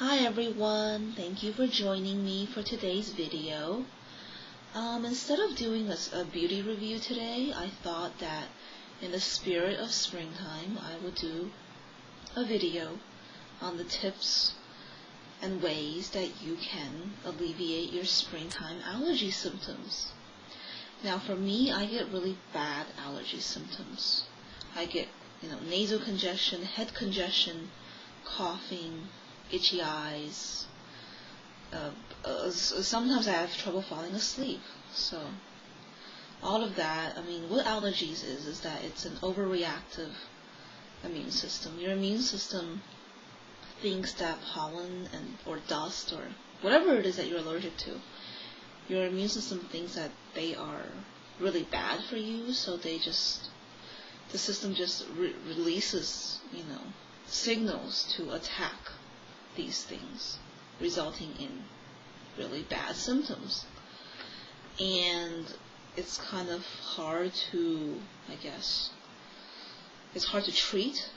Hi everyone, thank you for joining me for today's video. Instead of doing a beauty review today, I thought that in the spirit of springtime, I would do a video on the tips and ways that you can alleviate your springtime allergy symptoms. Now for me, I get really bad allergy symptoms. I get, nasal congestion, head congestion, coughing, itchy eyes. Sometimes I have trouble falling asleep. So all of that, what allergies is that it's an overreactive immune system. Your immune system thinks that pollen or dust or whatever it is that you're allergic to, your immune system thinks that they are really bad for you, so the system just releases, signals to attack these things, resulting in really bad symptoms. And it's kind of hard to, it's hard to treat.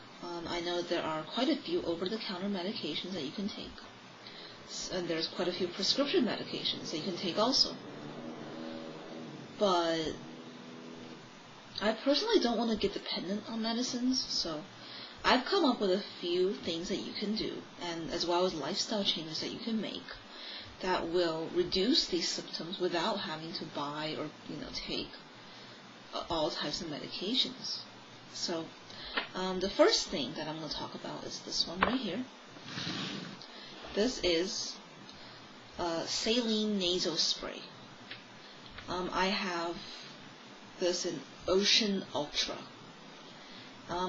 I know there are quite a few over-the-counter medications that you can take. And there's quite a few prescription medications that you can take also. But I personally don't want to get dependent on medicines, so I've come up with a few things that you can do, and as well as lifestyle changes that you can make that will reduce these symptoms without having to buy or take all types of medications. So the first thing that I'm going to talk about is this one right here. This is saline nasal spray. I have this in Ocean Ultra.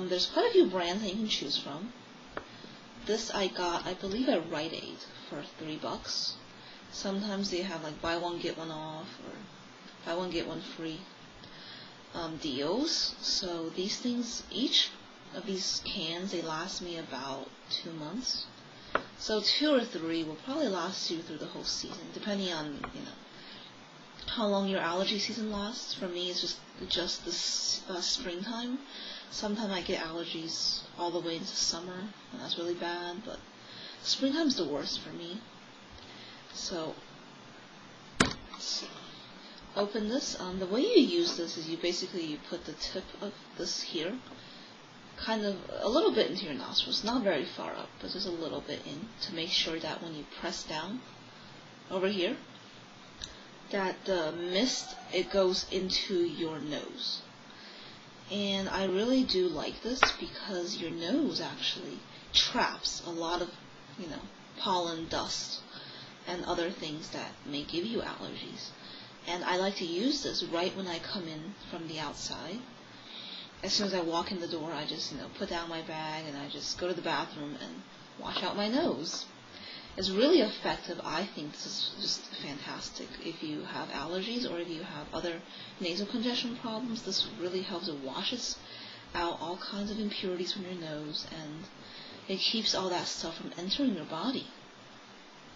There's quite a few brands that you can choose from. This I got, I believe, at Rite Aid for $3. Sometimes they have like buy one get one off or buy one get one free deals. So these things, each of these cans, they last me about 2 months. So 2 or 3 will probably last you through the whole season, depending on how long your allergy season lasts. For me, it's just this springtime. Sometimes I get allergies all the way into summer, and that's really bad, but springtime's the worst for me. So, let's open this. The way you use this is you put the tip of this here, kind of a little bit into your nostrils, not very far up, but just a little bit in, to make sure that when you press down over here, that the mist, it goes into your nose. And I really do like this because your nose actually traps a lot of, pollen, dust, and other things that may give you allergies. And I like to use this right when I come in from the outside. As soon as I walk in the door, I just, put down my bag and I just go to the bathroom and wash out my nose. It's really effective. I think this is just fantastic. If you have allergies or if you have other nasal congestion problems, this really helps. It washes out all kinds of impurities from your nose, and it keeps all that stuff from entering your body.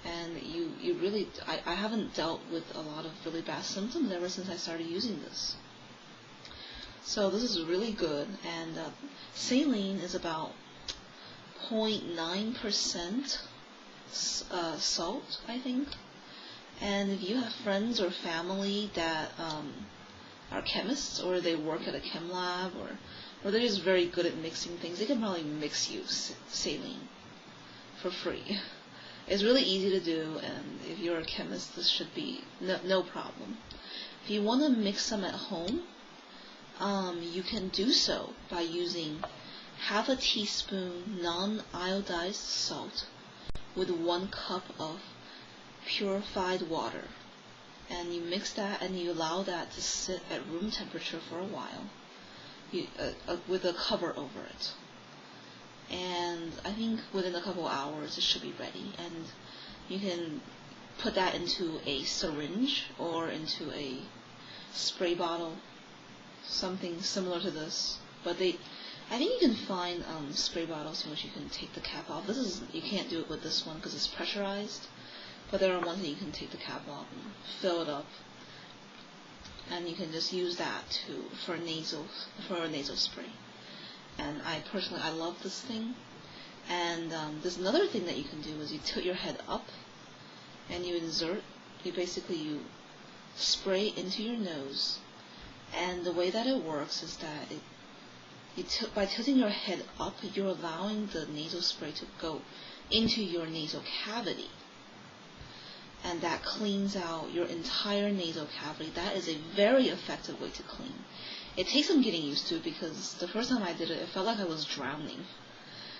And you really, I haven't dealt with a lot of really bad symptoms ever since I started using this. So this is really good, and saline is about 0.9% salt, I think. And if you have friends or family that are chemists, or they work at a chem lab, or they're just very good at mixing things, they can probably mix you saline for free. It's really easy to do, and if you're a chemist, this should be no problem. If you want to mix some at home, you can do so by using half a teaspoon non-iodized salt with 1 cup of purified water, and you mix that and you allow that to sit at room temperature for a while, with a cover over it. And I think within a couple hours it should be ready, and you can put that into a syringe or into a spray bottle, something similar to this. But I think you can find spray bottles in which you can take the cap off. You can't do it with this one because it's pressurized, but there are ones that you can take the cap off and fill it up, and you can just use that for a nasal spray. And I love this thing. And there's another thing that you can do is you tilt your head up and you you spray into your nose. And the way that it works is that by tilting your head up, you're allowing the nasal spray to go into your nasal cavity. And that cleans out your entire nasal cavity. That is a very effective way to clean. It takes some getting used to, because the first time I did it, it felt like I was drowning.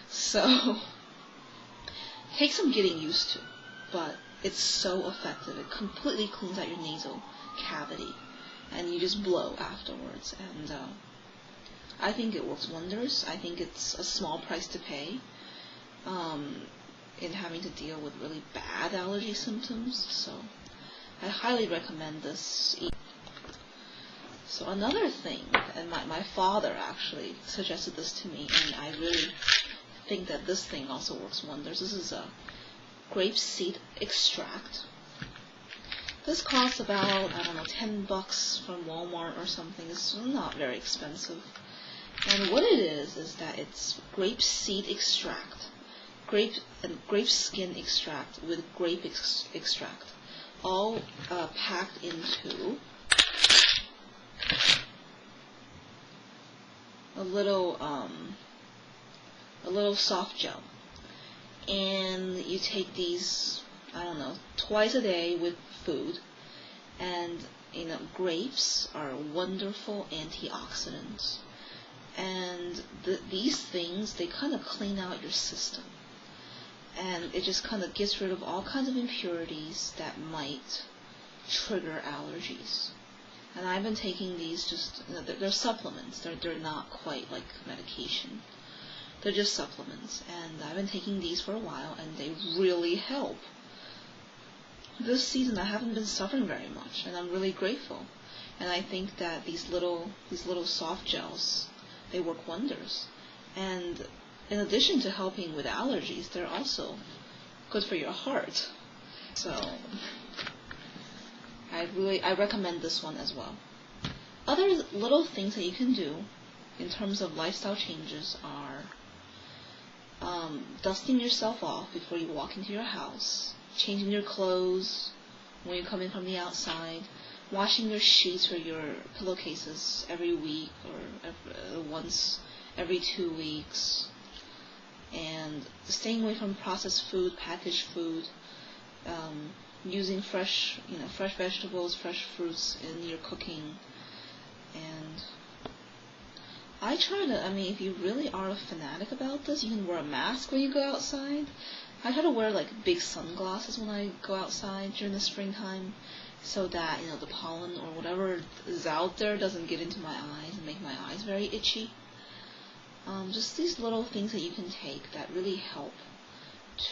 So, it takes some getting used to, but it's so effective. It completely cleans out your nasal cavity, and you just blow afterwards. And I think it works wonders. I think it's a small price to pay in having to deal with really bad allergy symptoms. So I highly recommend this. So another thing, and my father actually suggested this to me, and I really think that this thing also works wonders. This is a grape seed extract. This costs about, I don't know, $10 from Walmart or something. It's not very expensive. And what it is that it's grape seed extract, grape skin extract with grape extract, all packed into a little soft gel. And you take these, I don't know, twice a day with food. And grapes are wonderful antioxidants. And these things, they kind of clean out your system. And it just kind of gets rid of all kinds of impurities that might trigger allergies. And I've been taking these just, they're supplements. They're not quite like medication. They're just supplements. And I've been taking these for a while, and they really help. This season I haven't been suffering very much, and I'm really grateful. And I think that these little soft gels, they work wonders. And in addition to helping with allergies, they're also good for your heart. So I recommend this one as well. Other little things that you can do in terms of lifestyle changes are dusting yourself off before you walk into your house, changing your clothes when you come in from the outside, washing your sheets or your pillowcases every week or once every 2 weeks, and staying away from processed food, packaged food, using fresh vegetables, fresh fruits in your cooking. And I try to, if you really are a fanatic about this, you can wear a mask when you go outside. I try to wear big sunglasses when I go outside during the springtime, so that the pollen or whatever is out there doesn't get into my eyes and make my eyes very itchy. Just these little things that you can take that really help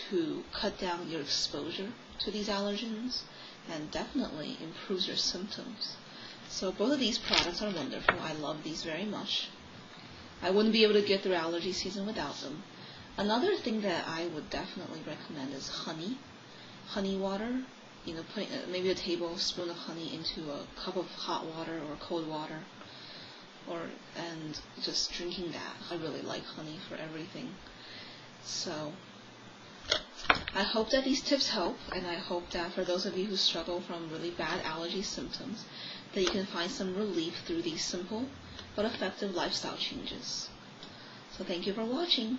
to cut down your exposure to these allergens and definitely improves your symptoms. So both of these products are wonderful. I love these very much. I wouldn't be able to get through allergy season without them. Another thing that I would definitely recommend is honey water. Putting maybe a tablespoon of honey into a cup of hot water or cold water, and just drinking that. I really like honey for everything. So I hope that these tips help, and I hope that for those of you who struggle from really bad allergy symptoms, that you can find some relief through these simple but effective lifestyle changes. So thank you for watching.